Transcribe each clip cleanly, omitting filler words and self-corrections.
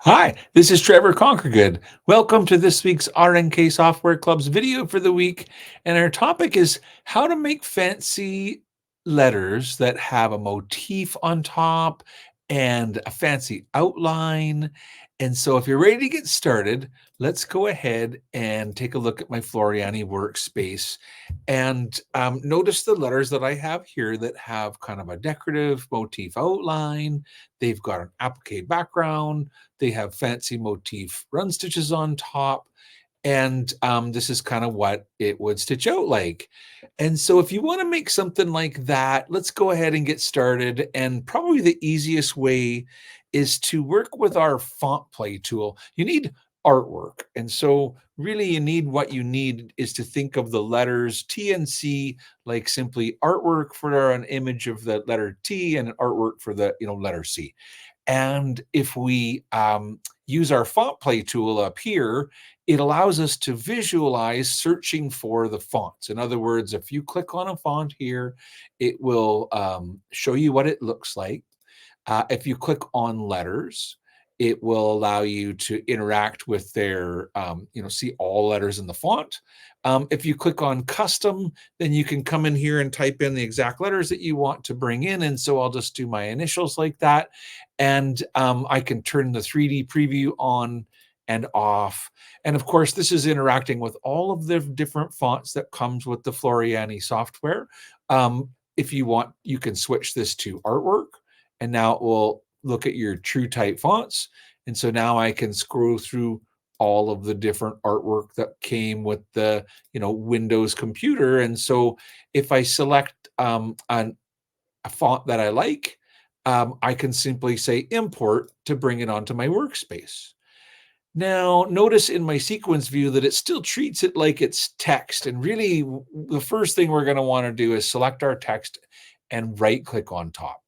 Hi, this is Trevor Conquergood. Welcome to this week's RNK Software Club's video for the week. And our topic is how to make fancy letters that have a motif on top and a fancy outline. And so if you're ready to get started, let's go ahead and take a look at my Floriani workspace and notice the letters that I have here that have kind of a decorative motif outline. They've got an applique background. They have fancy motif run stitches on top. And this is kind of what it would stitch out like. And so if you want to make something like that, let's go ahead and get started. And probably the easiest way is to work with our font play tool. You need artwork. And so really you need what you need is to think of the letters T and C like simply artwork for an image of the letter T and artwork for the letter C. And if we use our font play tool up here, it allows us to visualize searching for the fonts. In other words, if you click on a font here, it will show you what it looks like. If you click on letters, it will allow you to interact with their, see all letters in the font. If you click on custom, then you can come in here and type in the exact letters that you want to bring in. And so I'll just do my initials like that. And I can turn the 3D preview on and off. And of course, this is interacting with all of the different fonts that comes with the Floriani software. If you want, you can switch this to artwork. And now it will look at your true type fonts. And so now I can scroll through all of the different artwork that came with the, Windows computer. And so if I select a font that I like, I can simply say import to bring it onto my workspace. Now, notice in my sequence view that it still treats it like it's text. And really, the first thing we're going to want to do is select our text and right click on top.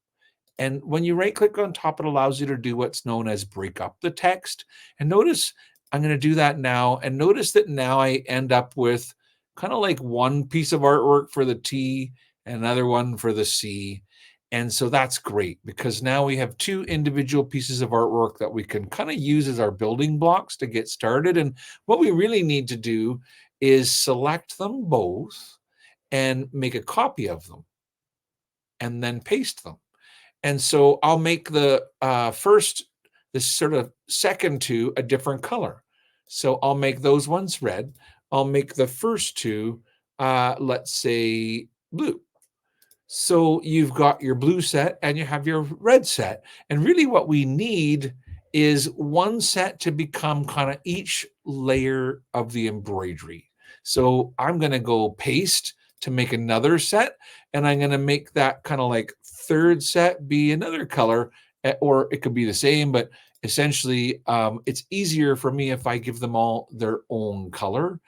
And when you right click on top, it allows you to do what's known as break up the text. And notice I'm going to do that now. And notice that now I end up with kind of like one piece of artwork for the T and another one for the C. And so that's great because now we have two individual pieces of artwork that we can kind of use as our building blocks to get started. And what we really need to do is select them both and make a copy of them and then paste them. And so I'll make the this sort of second two a different color. So I'll make those ones red. I'll make the first two, let's say blue. So you've got your blue set and you have your red set. And really what we need is one set to become kind of each layer of the embroidery. So I'm going to go paste to make another set, and I'm going to make that kind of like third set be another color, or it could be the same, but essentially it's easier for me if I give them all their own color.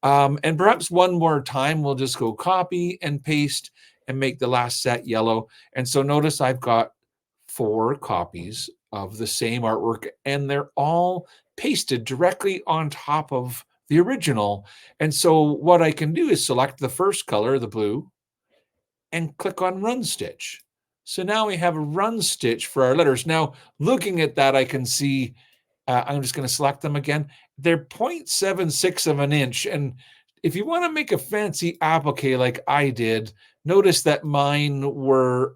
And perhaps one more time, we'll just go copy and paste and make the last set yellow. And so notice I've got 4 copies of the same artwork, and they're all pasted directly on top of the original. And so what I can do is select the first color, the blue, and click on run stitch. So now we have a run stitch for our letters. Now, looking at that, I can see, I'm just going to select them again. They're 0.76 of an inch. And if you want to make a fancy applique like I did, notice that mine were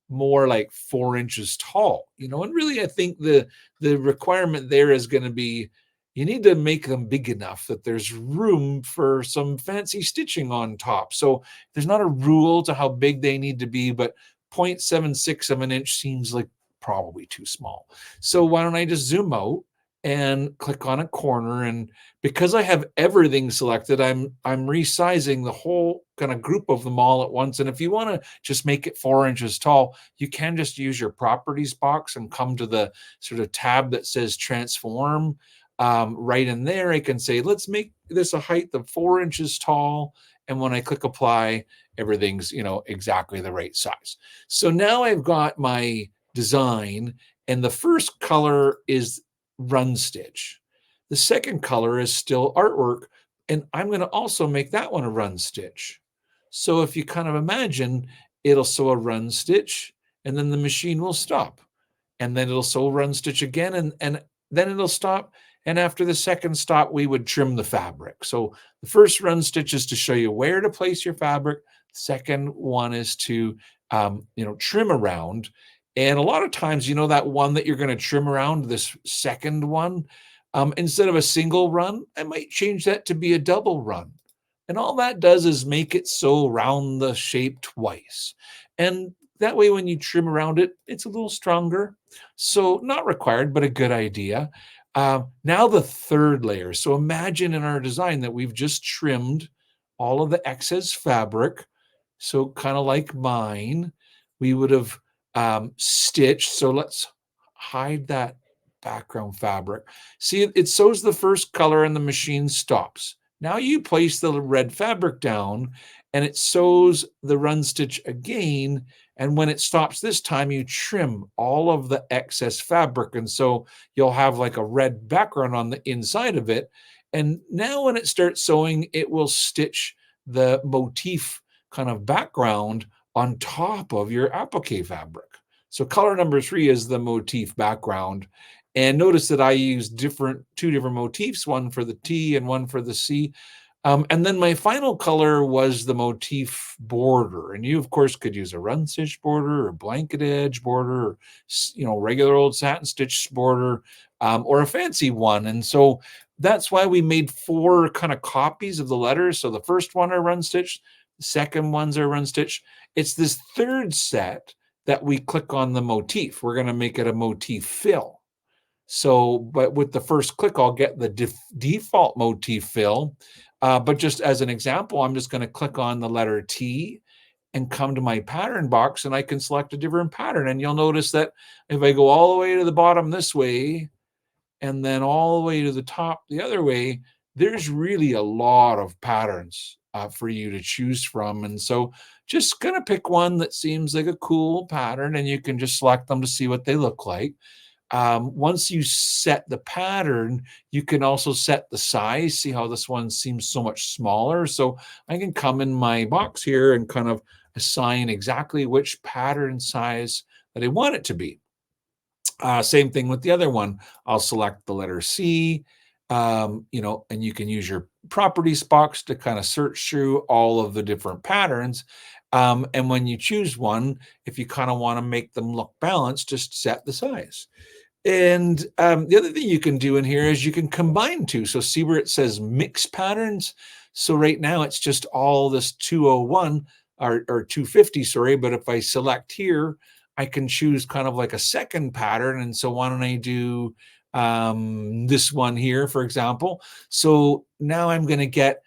more like 4 inches tall, and really I think the requirement there is going to be you need to make them big enough that there's room for some fancy stitching on top. So there's not a rule to how big they need to be, but 0.76 of an inch seems like probably too small. So why don't I just zoom out and click on a corner? And because I have everything selected, I'm resizing the whole kind of group of them all at once. And if you want to just make it 4 inches tall, you can just use your properties box and come to the sort of tab that says transform. Right in there, I can say, let's make this a height of 4 inches tall. And when I click apply, everything's, exactly the right size. So now I've got my design, and the first color is run stitch. The second color is still artwork, and I'm going to also make that one a run stitch. So if you kind of imagine, it'll sew a run stitch, and then the machine will stop. and then it'll sew run stitch again, and then it'll stop. And after the second stop, we would trim the fabric. So the first run stitch is to show you where to place your fabric. Second one is to trim around. And a lot of times, that one that you're going to trim around, this second one, instead of a single run, I might change that to be a double run. And all that does is make it sew around the shape twice. And that way, when you trim around it, it's a little stronger. So not required, but a good idea. Now the third layer. So imagine in our design that we've just trimmed all of the excess fabric. So kind of like mine, we would have stitched. So let's hide that background fabric. See, it sews the first color and the machine stops. Now you place the red fabric down and it sews the run stitch again. And when it stops this time, you trim all of the excess fabric. And so you'll have like a red background on the inside of it. And now when it starts sewing, it will stitch the motif kind of background on top of your applique fabric. So color number 3 is the motif background. And notice that I use two different motifs, one for the T and one for the C. And then my final color was the motif border. And you, of course, could use a run stitch border or blanket edge border, or, regular old satin stitch border, or a fancy one. And so that's why we made 4 kind of copies of the letters. So the first one are run stitch, the second ones are run stitch. It's this third set that we click on the motif. We're going to make it a motif fill. So, but with the first click, I'll get the default motif fill. But just as an example, I'm just going to click on the letter T and come to my pattern box, and I can select a different pattern. And you'll notice that if I go all the way to the bottom this way, and then all the way to the top the other way, there's really a lot of patterns for you to choose from. And so just going to pick one that seems like a cool pattern, and you can just select them to see what they look like. Once you set the pattern, you can also set the size. See how this one seems so much smaller? So I can come in my box here and kind of assign exactly which pattern size that I want it to be. Same thing with the other one. I'll select the letter C, and you can use your properties box to kind of search through all of the different patterns. And when you choose one, if you kind of want to make them look balanced, just set the size. And the other thing you can do in here is you can combine two. So see where it says mix patterns. So right now it's just all this 201 or 250, sorry. But if I select here, I can choose kind of like a second pattern. And so why don't I do this one here, for example? So now I'm going to get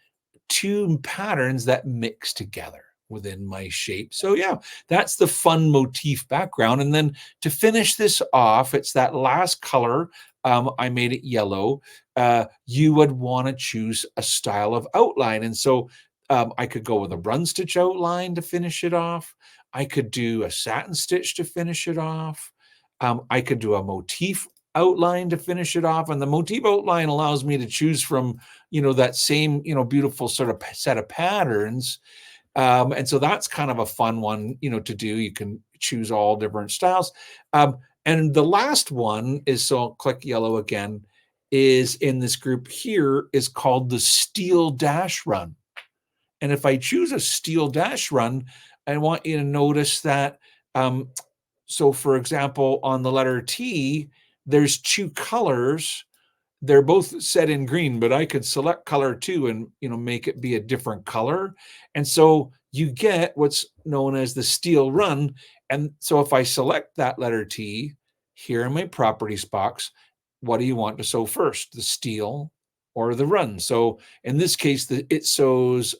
2 patterns that mix together within my shape. So yeah, that's the fun motif background. And then to finish this off, it's that last color. I made it yellow. You would want to choose a style of outline. And so I could go with a run stitch outline to finish it off. I could do a satin stitch to finish it off. I could do a motif outline to finish it off. And the motif outline allows me to choose from, that same, beautiful sort of set of patterns. And so that's kind of a fun one, to do. You can choose all different styles. And the last one is, so I'll click yellow again, is in this group here, is called the steel dash run. And if I choose a steel dash run, I want you to notice that, so for example, on the letter T, there's 2 colors. They're both set in green, but I could select color 2 and, make it be a different color. And so you get what's known as the steel run. And so if I select that letter T here in my properties box, what do you want to sew first, the steel or the run? So in this case, it sews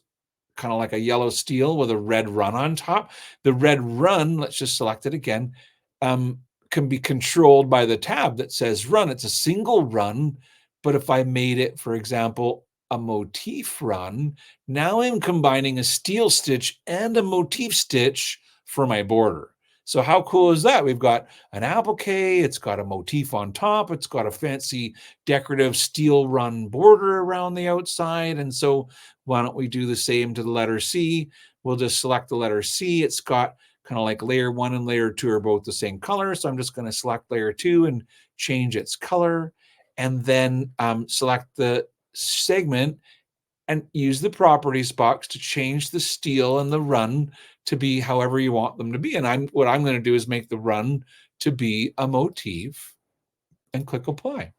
kind of like a yellow steel with a red run on top. The red run, let's just select it again, can be controlled by the tab that says run. It's a single run, but if I made it, for example, a motif run, now I'm combining a steel stitch and a motif stitch for my border. So how cool is that? We've got an applique, it's got a motif on top, it's got a fancy decorative steel run border around the outside. And so why don't we do the same to the letter C? We'll just select the letter C. It's got kind of like layer 1 and layer 2 are both the same color. So I'm just going to select layer 2 and change its color, and then select the segment and use the properties box to change the steel and the run to be however you want them to be. And what I'm going to do is make the run to be a motif and click apply.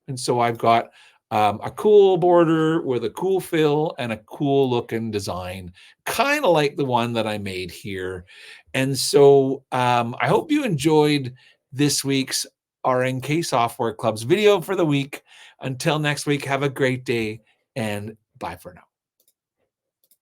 And so I've got a cool border with a cool fill and a cool looking design, kind of like the one that I made here. And so I hope you enjoyed this week's RNK Software Club's video for the week. Until next week, have a great day and bye for now.